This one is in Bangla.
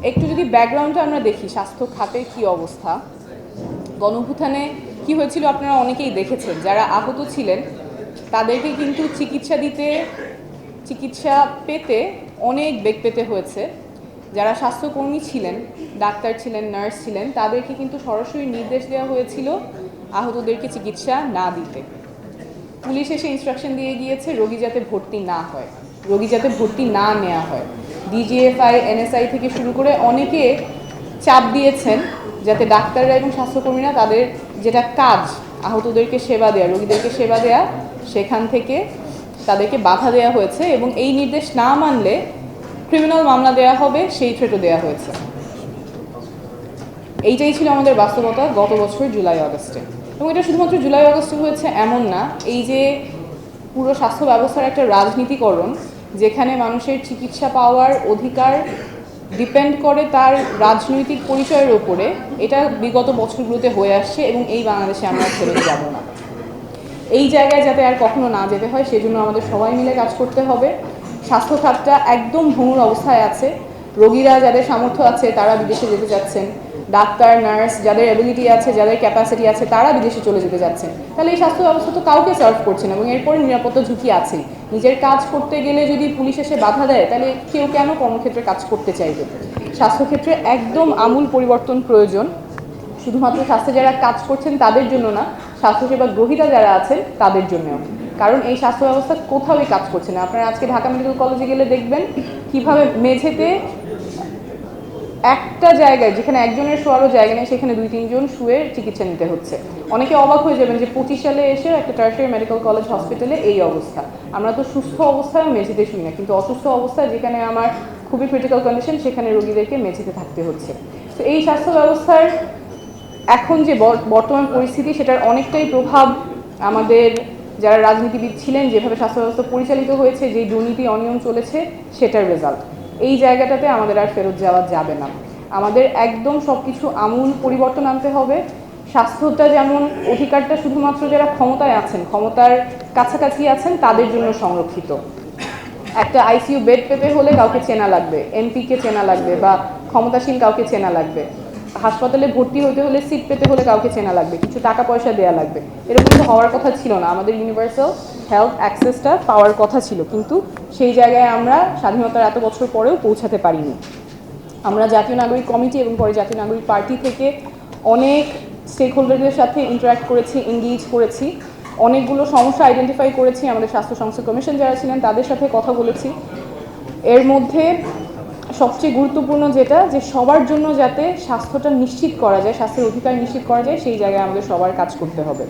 একটু যদি ব্যাকগ্রাউন্ডটা আমরা দেখি স্বাস্থ্য খাতের কি অবস্থা, গণঅভ্যুত্থানে কি হয়েছিল আপনারা অনেকেই দেখেছেন। যারা আহত ছিলেন তাদেরকে কিন্তু চিকিৎসা পেতে অনেক বেগ পেতে হয়েছে। যারা স্বাস্থ্যকর্মী ছিলেন, ডাক্তার ছিলেন, নার্স ছিলেন, তাদেরকে কিন্তু সরাসরি নির্দেশ দেওয়া হয়েছিল আহতদেরকে চিকিৎসা না দিতে। পুলিশ এসে ইনস্ট্রাকশন দিয়ে গিয়েছে রোগী যাতে ভর্তি না হয়, রোগী যাতে ভর্তি না নেওয়া হয়। ডিজিএফআই, এনএসআই থেকে শুরু করে অনেকে চাপ দিয়েছেন যাতে ডাক্তাররা এবং স্বাস্থ্যকর্মীরা তাদের যেটা কাজ, আহতদেরকে সেবা দেওয়া, রোগীদেরকে সেবা দেওয়া, সেখান থেকে তাদেরকে বাধা দেওয়া হয়েছে এবং এই নির্দেশ না মানলে ক্রিমিনাল মামলা দেওয়া হবে, সেই থ্রেটও দেওয়া হয়েছে। এইটাই ছিল আমাদের বাস্তবতা গত বছর জুলাই আগস্টে। এবং এটা শুধুমাত্র জুলাই আগস্টে হয়েছে এমন না, এই যে পুরো স্বাস্থ্য ব্যবস্থার একটা রাজনীতিকরণ, যেখানে মানুষের চিকিৎসা পাওয়ার অধিকার ডিপেন্ড করে তার রাজনৈতিক পরিচয়ের ওপরে, এটা বিগত বছরগুলোতে হয়ে আসছে এবং এই বাংলাদেশে আমরা ছেড়ে যাব না। এই জায়গায় যাতে আর কখনো না যেতে হয় সেজন্য আমাদের সবাই মিলে কাজ করতে হবে। স্বাস্থ্য খাতটা একদম ভঙ্গুর অবস্থায় আছে। রোগীরা যাদের সামর্থ্য আছে তারা বিদেশে যেতে যাচ্ছেন, ডাক্তার নার্স যাদের অ্যাবিলিটি আছে, যাদের ক্যাপাসিটি আছে, তারা বিদেশে চলে যেতে যাচ্ছেন। তাহলে এই স্বাস্থ্য ব্যবস্থা তো কাউকে সার্ভ করছে না এবং এরপরে নিরাপত্তা ঝুঁকি আছেই। নিজের কাজ করতে গেলে যদি পুলিশ এসে বাধা দেয়, তাহলে কেউ কেন কর্মক্ষেত্রে কাজ করতে চাইবে? স্বাস্থ্যক্ষেত্রে একদম আমূল পরিবর্তন প্রয়োজন, শুধুমাত্র স্বাস্থ্যে যারা কাজ করছেন তাদের জন্য না, স্বাস্থ্যসেবা গ্রহীতা যারা আছেন তাদের জন্যও। কারণ এই স্বাস্থ্য ব্যবস্থা কোথাওই কাজ করছে না। আপনারা আজকে ঢাকা মেডিকেল কলেজে গেলে দেখবেন কিভাবে মেঝেতে একটা জায়গায়, যেখানে একজনের শোয়ারও জায়গা নেই, সেখানে 2-3 জন শুয়ে চিকিৎসা নিতে হচ্ছে। অনেকে অবাক হয়ে যাবেন যে 25 সালে এসে একটা টার্সিয়ারি মেডিকেল কলেজ হসপিটালে এই অবস্থা। আমরা তো সুস্থ অবস্থায় মেঝেতে শুই না, কিন্তু অসুস্থ অবস্থায় যেখানে আমার খুবই ক্রিটিক্যাল কন্ডিশন, সেখানে রোগীদেরকে মেঝেতে থাকতে হচ্ছে। তো এই স্বাস্থ্য ব্যবস্থার এখন যে বর্তমান পরিস্থিতি, সেটার অনেকটাই প্রভাব আমাদের যারা রাজনীতিবিদ ছিলেন, যেভাবে স্বাস্থ্য ব্যবস্থা পরিচালিত হয়েছে, যে দুর্নীতি অনিয়ম চলেছে, সেটার রেজাল্ট। এই জায়গাটাতে আমাদের আর ফেরত যাওয়া যাবে না। আমাদের একদম সব কিছু আমূল পরিবর্তন আনতে হবে। স্বাস্থ্যটা যেমন অধিকারটা শুধুমাত্র যারা ক্ষমতায় আছেন, ক্ষমতার কাছাকাছি আছেন, তাদের জন্য সংরক্ষিত। একটা আইসিইউ বেড পেতে হলে কাউকে চেনা লাগবে, এমপিকে চেনা লাগবে বা ক্ষমতাসীন কাউকে চেনা লাগবে। হাসপাতালে ভর্তি হতে হলে, সিট পেতে হলে কাউকে চেনা লাগবে, কিছু টাকা পয়সা দেওয়া লাগবে। এরকম তো হওয়ার কথা ছিল না। আমাদের ইউনিভার্সাল হেলথ অ্যাক্সেসটা পাওয়ার কথা ছিল, কিন্তু সেই জায়গায় আমরা স্বাধীনতার এত বছর পরেও পৌঁছাতে পারিনি। আমরা জাতীয় নাগরিক কমিটি এবং পরে জাতীয় নাগরিক পার্টি থেকে অনেক স্টেক হোল্ডারদের সাথে ইন্টারাক্ট করেছি, এঙ্গেজ করেছি, অনেকগুলো সমস্যা আইডেন্টিফাই করেছি। আমাদের স্বাস্থ্য সংস্থা কমিশন যারা ছিলেন তাদের সাথে কথা বলেছি। এর মধ্যে সবচেয়ে গুরুত্বপূর্ণ যেটা, যে সবার জন্য যাতে স্বাস্থ্যটা নিশ্চিত করা যায়, স্বাস্থ্যের অধিকার নিশ্চিত করা যায়, সেই জায়গায় আমাদের সবার কাজ করতে হবে।